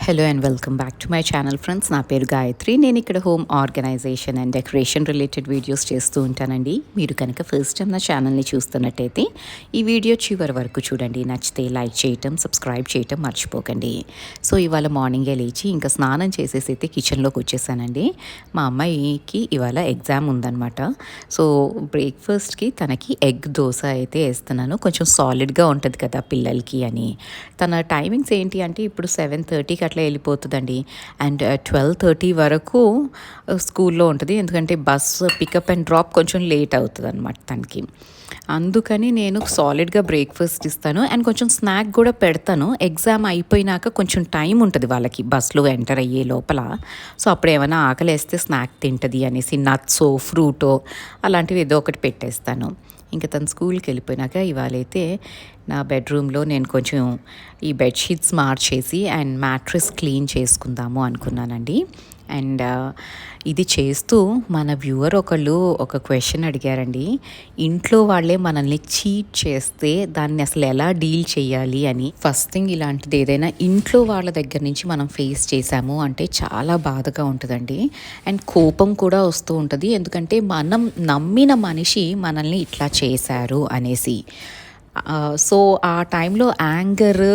Hello and welcome back to my channel friends. నా పేరు గాయత్రి. నేను ఇక్కడ home organization and decoration related videos చేస్తూ ఉంటానండి. మీరు కనుక ఫస్ట్ టైం నా ఛానల్ని చూస్తున్నట్టయితే ఈ వీడియో చివరి వరకు చూడండి. నచ్చితే లైక్ చేయటం, సబ్స్క్రైబ్ చేయటం మర్చిపోకండి. సో ఇవాళ మార్నింగే లేచి ఇంకా స్నానం చేసేసి అయితే కిచెన్లోకి వచ్చేసానండి. మా అమ్మాయికి ఇవాళ ఎగ్జామ్ ఉందన్నమాట. సో బ్రేక్ఫాస్ట్కి తనకి ఎగ్ దోశ అయితే వేస్తున్నాను. కొంచెం సాలిడ్గా ఉంటుంది కదా పిల్లలకి అని. తన టైమింగ్స్ ఏంటి అంటే ఇప్పుడు 7:30కి అట్లా వెళ్ళిపోతుందండి. అండ్ 12:30 వరకు స్కూల్లో ఉంటుంది. ఎందుకంటే బస్ పికప్ అండ్ డ్రాప్ కొంచెం లేట్ అవుతుంది అనమాట తనకి. అందుకని నేను సాలిడ్గా బ్రేక్ఫాస్ట్ ఇస్తాను అండ్ కొంచెం స్నాక్ కూడా పెడతాను. ఎగ్జామ్ అయిపోయినాక కొంచెం టైం ఉంటుంది వాళ్ళకి బస్లో ఎంటర్ అయ్యే లోపల. సో అప్పుడు ఏమైనా ఆకలేస్తే స్నాక్ తింటుంది అనేసి నట్సో ఫ్రూటో అలాంటివి ఏదో ఒకటి పెట్టేస్తాను. ఇంకా తను స్కూల్కి వెళ్ళిపోయినాక ఇవాళైతే నా బెడ్రూమ్లో నేను కొంచెం ఈ బెడ్షీట్స్ మార్చేసి అండ్ మ్యాట్రెస్ క్లీన్ చేసుకుందాము అనుకున్నానండి. అండ్ ఇది చేస్తూ మన వ్యూవర్ ఒకళ్ళు ఒక క్వశ్చన్ అడిగారండి. ఇంట్లో వాళ్ళే మనల్ని చీట్ చేస్తే దాన్ని అసలు ఎలా డీల్ చేయాలి అని. ఫస్ట్ థింగ్, ఇలాంటిది ఏదైనా ఇంట్లో వాళ్ళ దగ్గర నుంచి మనం ఫేస్ చేసాము అంటే చాలా బాధగా ఉంటుందండి. అండ్ కోపం కూడా వస్తూ ఉంటుంది. ఎందుకంటే మనం నమ్మిన మనిషి మనల్ని ఇట్లా చేశారు అనేసి. సో ఆ టైంలో యాంగర్,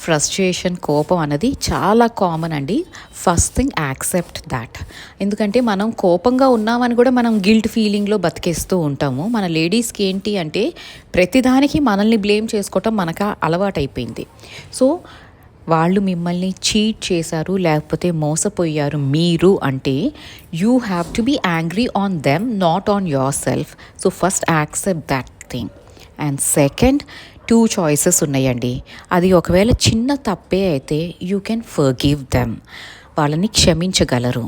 ఫ్రస్ట్రేషన్, కోపం అనేది చాలా కామన్ అండి. First thing, accept that. ఎందుకంటే మనం కోపంగా ఉన్నామని కూడా మనం గిల్ట్ ఫీలింగ్లో బతికేస్తూ ఉంటాము. మన లేడీస్కి ఏంటి అంటే ప్రతిదానికి మనల్ని బ్లేమ్ చేసుకోవటం మనకు అలవాటైపోయింది. సో వాళ్ళు మిమ్మల్ని చీట్ చేశారు లేకపోతే మోసపోయారు మీరు అంటే you have to be angry on them, not on yourself. So first accept that thing. And second, 2 choices ఉన్నాయండి. అది ఒకవేళ చిన్న తప్పే అయితే యూ కెన్ ఫర్గివ్ దెమ్, వాళ్ళని క్షమించగలరు.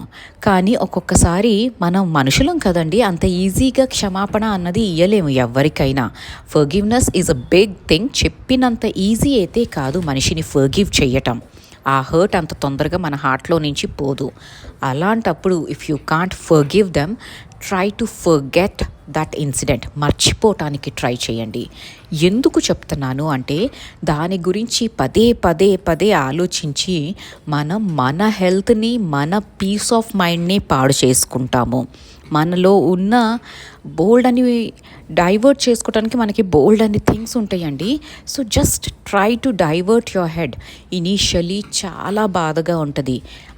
కానీ ఒక్కొక్కసారి మనం మనుషులం కదండి, అంత ఈజీగా క్షమాపణ అన్నది ఇయ్యలేము ఎవరికైనా. Forgiveness is a big thing. చెప్పినంత ఈజీ అయితే కాదు మనిషిని ఫర్గివ్ చేయటం. ఆ హర్ట్ అంత తొందరగా మన హార్ట్లో నుంచి పోదు. అలాంటప్పుడు if you can't forgive them, try to forget that incident. మర్చిపోవటానికి ట్రై చేయండి. ఎందుకు చెప్తున్నాను అంటే దాని గురించి పదే పదే పదే ఆలోచించి మనం మన హెల్త్ని, మన పీస్ ఆఫ్ మైండ్ని పాడు చేసుకుంటాము. మనలో ఉన్న బోల్డ్ అని డైవర్ట్ చేసుకోవడానికి మనకి బోల్డ్ అని థింగ్స్ ఉంటాయండి. So just try to divert your head. Initially చాలా బాధగా ఉంటుంది.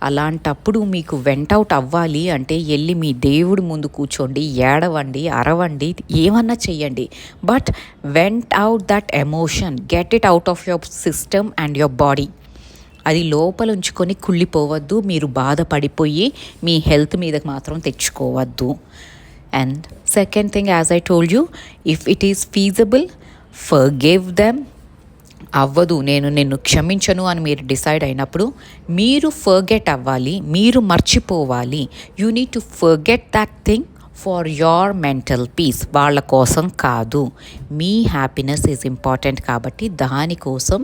అలాంటప్పుడు మీకు వెంట్ అవుట్ అవ్వాలి అంటే వెళ్ళి మీ దేవుడి ముందు కూర్చోండి, ఏడవండి, అరవండి, ఏమన్నా చెయ్యండి. But went out that emotion, get it out of your system and your body. అది లోపల ఉంచుకొని కుళ్ళిపోవద్దు. మీరు బాధపడిపోయి మీ హెల్త్ మీదకి మాత్రం తెచ్చుకోవద్దు. And second thing, as I told you, if it is feasible, forgive them. అవ్వదు, నేను నిన్ను క్షమించను అని మీరు డిసైడ్ అయినప్పుడు మీరు ఫర్గెట్ అవ్వాలి, మీరు మర్చిపోవాలి. You need to forget that thing for your mental peace. వాళ్ళ కోసం కాదు, మీ హ్యాపీనెస్ ఈజ్ ఇంపార్టెంట్. కాబట్టి దానికోసం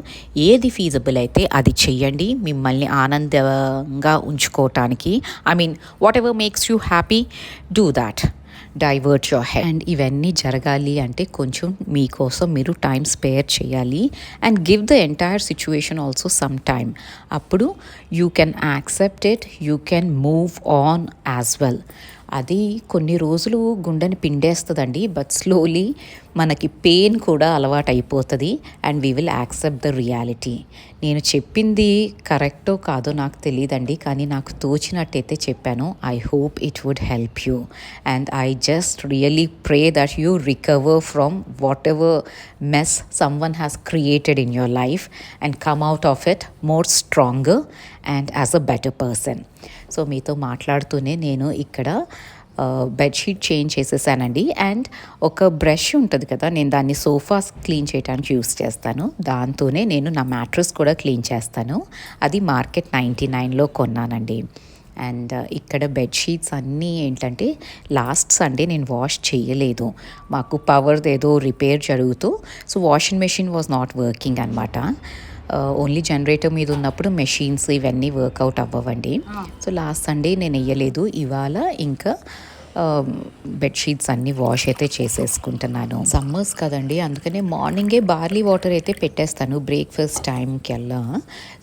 ఏది ఫీజబుల్ అయితే అది చెయ్యండి, మిమ్మల్ని ఆనందంగా ఉంచుకోవటానికి. I mean whatever makes you happy, do that. Divert your head. And ఇవన్నీ జరగాలి అంటే కొంచెం మీకోసం మీరు టైం స్పేర్ చేయాలి. And give the entire situation also some time. అప్పుడు you can accept it, you can move on as well. అది కొన్ని రోజులు గుండెని పిండేస్తుందండి. బట్ స్లోలీ మనకి పెయిన్ కూడా అలవాటు అయిపోతుంది and we will accept the reality. నేను చెప్పింది కరెక్టో కాదో నాకు తెలియదండి, కానీ నాకు తోచినట్టయితే చెప్పాను. I hope it would help you. And I just really pray that you recover from whatever mess someone has created in your life and come out of it more stronger and as a better person. So మీతో మాట్లాడుతూనే నేను ఇక్కడ bedsheet change చేసేసానండి. And ఒక brush ఉంటుంది కదా, నేను దాన్ని సోఫాస్ క్లీన్ చేయడానికి యూస్ చేస్తాను. దాంతోనే నేను నా మ్యాట్రెస్ కూడా క్లీన్ చేస్తాను. అది మార్కెట్ 99లో కొన్నానండి. అండ్ ఇక్కడ బెడ్షీట్స్ అన్నీ ఏంటంటే లాస్ట్ సండే నేను వాష్ చేయలేదు. మాకు పవర్ ఏదో రిపేర్ జరుగుతూ so washing machine was not working అనమాట. ఓన్లీ జనరేటర్ మీద ఉన్నప్పుడు మెషిన్స్ ఇవన్నీ వర్కౌట్ అవ్వవండి. సో లాస్ట్ సండే నేను వేయలేదు. ఇవాళ ఇంకా బెడ్షీట్స్ అన్నీ వాష్ అయితే చేసేసుకుంటున్నాను. సమ్మర్స్ కదండి, అందుకనే మార్నింగే బార్లీ వాటర్ అయితే పెట్టేస్తాను బ్రేక్ఫాస్ట్ టైంకల్లా.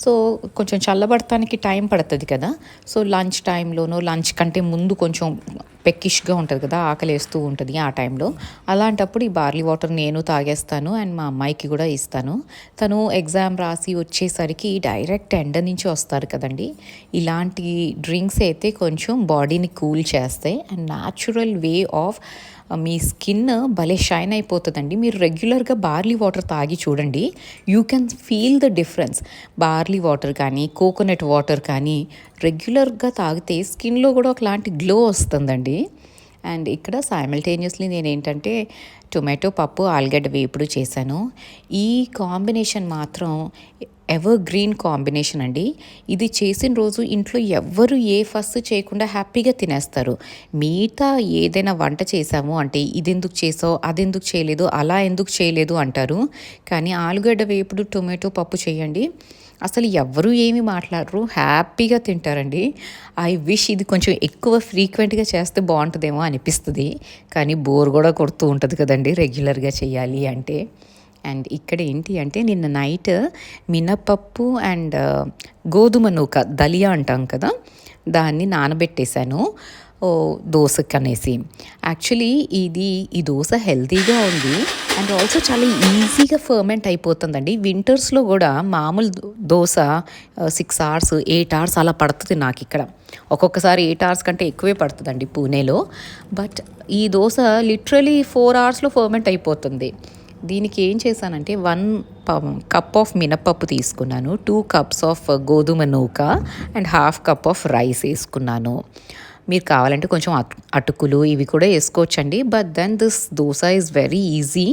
సో కొంచెం చల్లబడటానికి టైం పడుతుంది కదా. సో లంచ్ టైంలోనో లంచ్ కంటే ముందు కొంచెం పెక్కిష్గా ఉంటుంది కదా, ఆకలేస్తూ ఉంటుంది ఆ టైంలో. అలాంటప్పుడు ఈ బార్లీ వాటర్ నేను తాగేస్తాను అండ్ మా అమ్మాయికి కూడా ఇస్తాను. తను ఎగ్జామ్ రాసి వచ్చేసరికి డైరెక్ట్ ఎండ నుంచి వస్తారు కదండి. ఇలాంటి డ్రింక్స్ అయితే కొంచెం బాడీని కూల్ చేస్తాయి and natural way of me skin భలే షైన్ అయిపోతుందండి. మీరు రెగ్యులర్గా బార్లీ వాటర్ తాగి చూడండి, you can feel the difference. Barley water కానీ కోకోనట్ వాటర్ కానీ రెగ్యులర్గా తాగితే స్కిన్లో కూడా ఒకలాంటి గ్లో వస్తుందండి. అండ్ ఇక్కడ సైమల్టేనియస్లీ నేను ఏంటంటే టొమాటో పప్పు ఆలుగడ్డ వేపుడు చేశాను. ఈ కాంబినేషన్ మాత్రం ఎవర్ గ్రీన్ కాంబినేషన్ అండి. ఇది చేసిన రోజు ఇంట్లో ఎవ్వరు ఏ ఫస్ట్ చేయకుండా హ్యాపీగా తినేస్తారు. మిగతా ఏదైనా వంట చేసాము అంటే ఇది ఎందుకు చేసావు, అది ఎందుకు చేయలేదు, అలా ఎందుకు చేయలేదు అంటారు. కానీ ఆలుగడ్డ వేపుడు టొమాటో పప్పు చేయండి, అసలు ఎవ్వరూ ఏమి మాట్లాడరు, హ్యాపీగా తింటారండి. ఐ విష్ ఇది కొంచెం ఎక్కువ ఫ్రీక్వెంట్గా చేస్తే బాగుంటుందేమో అనిపిస్తుంది. కానీ బోర్ కూడా కొడుతూ ఉంటుంది కదండి రెగ్యులర్గా చేయాలి అంటే. అండ్ ఇక్కడ ఏంటి అంటే నిన్న నైట్ మినపప్పు అండ్ గోధుమ నూక దలియా అంటాం కదా, దాన్ని నానబెట్టేశాను దోశకి అనేసి. యాక్చువల్లీ ఈ దోశ హెల్తీగా ఉంది అండ్ ఆల్సో చాలా ఈజీగా ఫర్మెంట్ అయిపోతుందండి. వింటర్స్లో కూడా మామూలు దోశ 6 hours 8 hours అలా పడుతుంది నాకు ఇక్కడ. ఒక్కొక్కసారి 8 hours కంటే ఎక్కువే పడుతుందండి పూణేలో. బట్ ఈ దోశ లిటరలీ 4 hoursలో ఫర్మెంట్ అయిపోతుంది. దీనికి ఏం చేశానంటే 1 cup ఆఫ్ మినప్పప్పు తీసుకున్నాను, 2 cups ఆఫ్ గోధుమ నూక అండ్ 1/2 cup ఆఫ్ రైస్ వేసుకున్నాను. మీరు కావాలంటే కొంచెం అటుకులు ఇవి కూడా వేసుకోవచ్చండి. But then this dosa is very easy.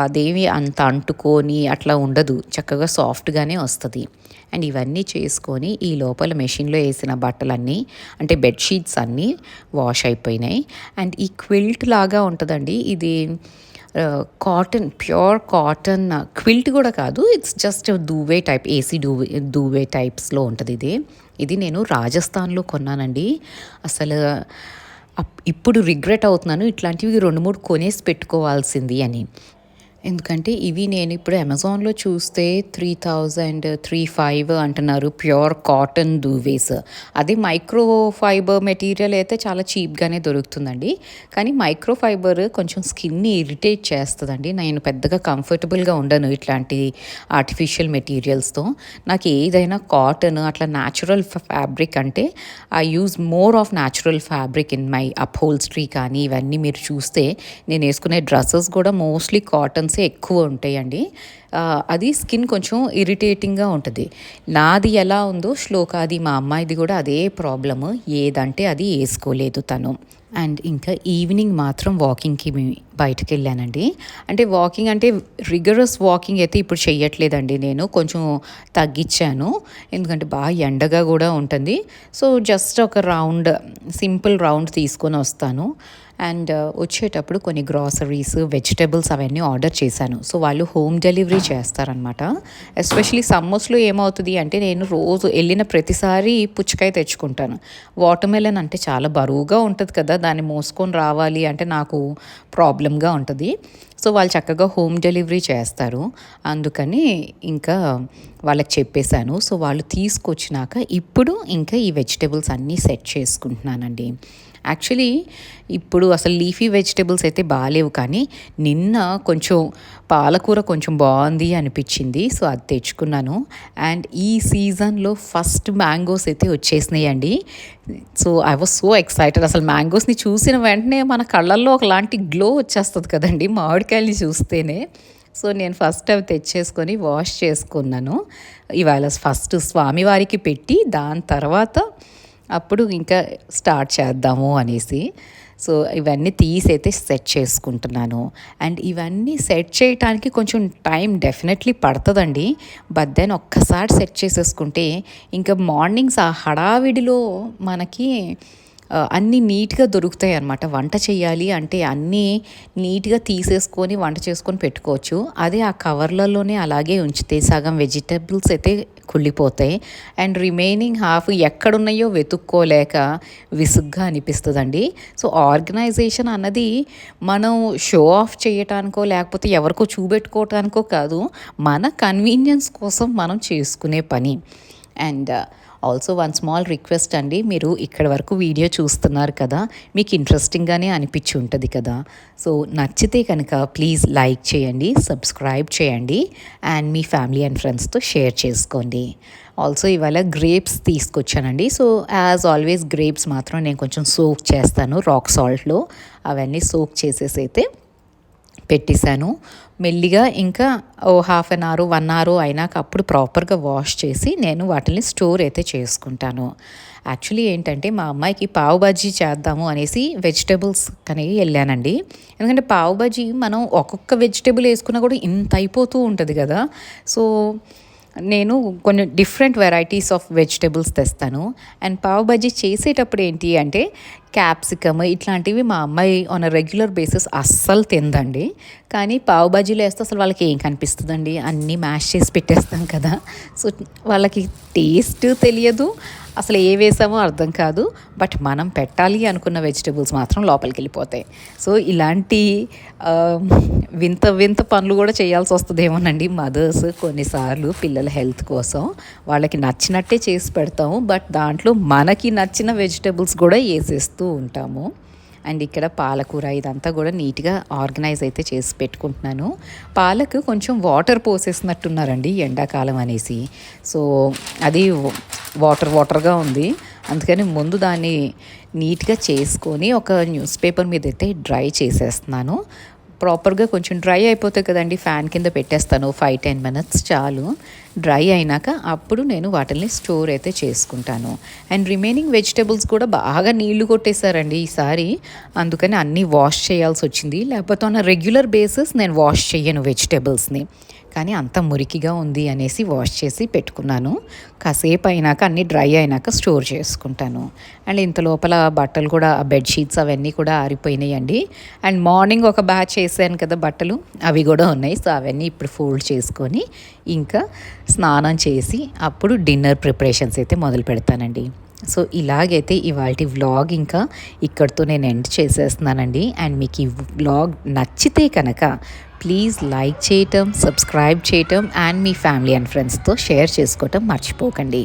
అదేమి అంత అంటుకొని అట్లా ఉండదు, చక్కగా సాఫ్ట్గానే వస్తుంది. అండ్ ఇవన్నీ చేసుకొని ఈ లోపల మెషిన్లో వేసిన బట్టలన్నీ అంటే బెడ్షీట్స్ అన్నీ వాష్ అయిపోయినాయి. అండ్ ఈ క్విల్ట్ లాగా ఉంటుందండి ఇది, కాటన్, ప్యూర్ కాటన్ క్విల్ట్ కూడా కాదు, ఇట్స్ జస్ట్ దూవే టైప్, ఏసీ దూవే టైప్స్లో ఉంటుంది. ఇది నేను రాజస్థాన్లో కొన్నానండి. అసలు ఇప్పుడు రిగ్రెట్ అవుతున్నాను ఇట్లాంటివి 2-3 కొనేసి పెట్టుకోవాల్సింది అని. ఎందుకంటే ఇవి నేను ఇప్పుడు అమెజాన్లో చూస్తే 3,000-3,500 అంటున్నారు ప్యూర్ కాటన్ దూవేస్. అది మైక్రో ఫైబర్ మెటీరియల్ అయితే చాలా చీప్గానే దొరుకుతుందండి. కానీ మైక్రో ఫైబర్ కొంచెం స్కిన్ని ఇరిటేట్ చేస్తుందండి. నేను పెద్దగా కంఫర్టబుల్గా ఉండను ఇట్లాంటి ఆర్టిఫిషియల్ మెటీరియల్స్తో. నాకు ఏదైనా కాటన్ అట్లా న్యాచురల్ ఫ్యాబ్రిక్ అంటే I use more of natural fabric in my upholstery. కానీ ఇవన్నీ మీరు చూస్తే నేను వేసుకునే డ్రెస్సెస్ కూడా మోస్ట్లీ కాటన్ ఎక్కువ ఉంటాయండి. అది స్కిన్ కొంచెం ఇరిటేటింగ్గా ఉంటుంది. నాది ఎలా ఉందో శ్లోకాది మా అమ్మాయిది కూడా అదే ప్రాబ్లము, ఏదంటే అది వేసుకోలేదు తను. అండ్ ఇంకా ఈవినింగ్ మాత్రం వాకింగ్కి బయటకు వెళ్ళానండి. అంటే వాకింగ్ అంటే రిగరస్ వాకింగ్ అయితే ఇప్పుడు చెయ్యట్లేదండి, నేను కొంచెం తగ్గించాను. ఎందుకంటే బాగా ఎండగా కూడా ఉంటుంది. సో జస్ట్ ఒక సింపుల్ రౌండ్ తీసుకొని వస్తాను. అండ్ వచ్చేటప్పుడు కొన్ని గ్రాసరీస్, వెజిటబుల్స్ అవన్నీ ఆర్డర్ చేశాను. సో వాళ్ళు హోమ్ డెలివరీ చేస్తారనమాట. ఎస్పెషలీ సమ్మర్స్లో ఏమవుతుంది అంటే నేను రోజు వెళ్ళిన ప్రతిసారి పుచ్చకాయ తెచ్చుకుంటాను. వాటర్మెలన్ అంటే చాలా బరువుగా ఉంటుంది కదా, దాన్ని మోసుకొని రావాలి అంటే నాకు ప్రాబ్లంగా ఉంటుంది. సో వాళ్ళు చక్కగా హోమ్ డెలివరీ చేస్తారు. అందుకని ఇంకా వాళ్ళకి చెప్పేశాను. సో వాళ్ళు తీసుకొచ్చినాక ఇప్పుడు ఇంకా ఈ వెజిటబుల్స్ అన్నీ సెట్ చేసుకుంటున్నానండి. యాక్చువల్లీ ఇప్పుడు అసలు లీఫీ వెజిటబుల్స్ అయితే బాగాలేవు, కానీ నిన్న కొంచెం పాలకూర కొంచెం బాగుంది అనిపించింది. సో అది తెచ్చుకున్నాను. అండ్ ఈ సీజన్లో ఫస్ట్ మ్యాంగోస్ అయితే వచ్చేసినాయండి. So I was so excited. అసలు మ్యాంగోస్ని చూసిన వెంటనే మన కళ్ళల్లో ఒకలాంటి గ్లో వచ్చేస్తుంది కదండి మామిడికాయలని చూస్తేనే. సో నేను ఫస్ట్ అవి తెచ్చేసుకొని వాష్ చేసుకున్నాను. ఇవాళ ఫస్ట్ స్వామివారికి పెట్టి దాని తర్వాత అప్పుడు ఇంకా స్టార్ట్ చేద్దాము అనేసి. సో ఇవన్నీ తీసైతే సెట్ చేసుకుంటున్నాను. అండ్ ఇవన్నీ సెట్ చేయడానికి కొంచెం టైం డెఫినెట్లీ పడుతుందండి. బట్ దెన్ ఒక్కసారి సెట్ చేసేసుకుంటే ఇంకా మార్నింగ్స్ ఆ హడావిడిలో మనకి అన్నీ నీట్గా దొరుకుతాయి అన్నమాట. వంట చేయాలి అంటే అన్నీ నీట్గా తీసేసుకొని వంట చేసుకొని పెట్టుకోవచ్చు. అదే ఆ కవర్లలోనే అలాగే ఉంచితే సగం వెజిటబుల్స్ అయితే కుళ్ళిపోతాయి. అండ్ రిమైనింగ్ హాఫ్ ఎక్కడున్నాయో వెతుక్కోలేక విసుగ్గా అనిపిస్తుందండి. సో ఆర్గనైజేషన్ అన్నది మనం షో ఆఫ్ చేయటానికో లేకపోతే ఎవరికో చూపెట్టుకోవటానికో కాదు, మన కన్వీనియన్స్ కోసం మనం చేసుకునే పని. And also one small request అండి, మీరు ఇక్కడ వరకు వీడియో చూస్తున్నారు కదా, మీకు ఇంట్రెస్టింగ్గానే అనిపించి ఉంటుంది కదా. సో నచ్చితే కనుక ప్లీజ్ లైక్ చేయండి, సబ్స్క్రైబ్ చేయండి అండ్ మీ ఫ్యామిలీ అండ్ ఫ్రెండ్స్తో షేర్ చేసుకోండి. ఆల్సో ఇవాళ గ్రేప్స్ తీసుకొచ్చానండి. సో యాజ్ ఆల్వేస్ గ్రేప్స్ మాత్రం నేను కొంచెం సోక్ చేస్తాను రాక్ సాల్ట్లో. అవన్నీ సోక్ చేసేసి అయితే పెట్టేశాను. మెల్లిగా ఇంకా హాఫ్ అన్ అవర్ 1 అవర్ అయినాక అప్పుడు ప్రాపర్గా వాష్ చేసి నేను వాటిని స్టోర్ అయితే చేసుకుంటాను. యాక్చువల్లీ ఏంటంటే మా అమ్మాయికి పావు బజ్జీ చేద్దాము అనేసి వెజిటేబుల్స్ కనేవి వెళ్ళానండి. ఎందుకంటే పావు బజ్జీ మనం ఒక్కొక్క వెజిటేబుల్ వేసుకున్నా కూడా ఇంత అయిపోతూ ఉంటుంది కదా. సో నేను కొన్ని డిఫరెంట్ వెరైటీస్ ఆఫ్ వెజిటేబుల్స్ తెస్తాను. అండ్ పావ్ బజ్జీ చేసేటప్పుడు ఏంటి అంటే క్యాప్సికమ్ ఇట్లాంటివి మా అమ్మాయి ఆన్ అ రెగ్యులర్ బేసిస్ అస్సలు తిందండి. కానీ పావ్ బజ్జీలో వేస్తే అసలు వాళ్ళకి ఏం కనిపిస్తుందండి, అన్నీ మ్యాష్ చేసి పెట్టేస్తాం కదా. సో వాళ్ళకి టేస్ట్ తెలియదు, అసలు ఏ వేసామో అర్థం కాదు. బట్ మనం పెట్టాలి అనుకున్న వెజిటేబుల్స్ మాత్రం లోపలికి వెళ్ళిపోతాయి. సో ఇలాంటి వింత వింత పనులు కూడా చేయాల్సి వస్తుందేమోనండి మదర్స్ కొన్నిసార్లు పిల్లల హెల్త్ కోసం. వాళ్ళకి నచ్చినట్టే చేసి పెడతాము, బట్ దాంట్లో మనకి నచ్చిన వెజిటేబుల్స్ కూడా వేసేస్తూ ఉంటాము. అండ్ ఇక్కడ పాలకూర ఇదంతా కూడా నీట్గా ఆర్గనైజ్ అయితే చేసి పెట్టుకుంటున్నాను. పాలకు కొంచెం వాటర్ పోసేసినట్టున్నారండి ఎండాకాలం అనేసి. సో అది వాటర్గా ఉంది. అందుకని ముందు దాన్ని నీట్గా చేసుకొని ఒక న్యూస్ పేపర్ మీద అయితే డ్రై చేసేస్తున్నాను. ప్రాపర్గా కొంచెం డ్రై అయిపోతాయి కదండి, ఫ్యాన్ కింద పెట్టేస్తాను 5-10 మినిట్స్ చాలు. డ్రై అయినాక అప్పుడు నేను వాటిని స్టోర్ అయితే చేసుకుంటాను. అండ్ రిమైనింగ్ వెజిటేబుల్స్ కూడా బాగా నీళ్లు కొట్టేశారండి ఈసారి, అందుకని అన్నీ వాష్ చేయాల్సి వచ్చింది. లేకపోతే ఆన్ రెగ్యులర్ బేసిస్ నేను వాష్ చేయను వెజిటేబుల్స్ని, కానీ అంత మురికిగా ఉంది అనేసి వాష్ చేసి పెట్టుకున్నాను. కాసేపు అయినాక అన్నీ డ్రై అయినాక స్టోర్ చేసుకుంటాను. అండ్ ఇంత లోపల బట్టలు కూడా బెడ్షీట్స్ అవన్నీ కూడా ఆరిపోయినాయండి. అండ్ మార్నింగ్ ఒక బ్యాచ్ వేసాను కదా బట్టలు, అవి కూడా ఉన్నాయి. సో అవన్నీ ఇప్పుడు ఫోల్డ్ చేసుకొని ఇంకా స్నానం చేసి అప్పుడు డిన్నర్ ప్రిపరేషన్స్ అయితే మొదలు పెడతానండి. సో ఇలాగైతే ఇవాల్టి వ్లాగ్ ఇంకా ఇక్కడితో నేను ఎండ్ చేసేస్తున్నానండి. అండ్ మీకు ఈ వ్లాగ్ నచ్చితే కనుక ప్లీజ్ లైక్ చేయటం, సబ్స్క్రైబ్ చేయటం అండ్ మీ ఫ్యామిలీ అండ్ ఫ్రెండ్స్తో షేర్ చేసుకోవటం మర్చిపోకండి.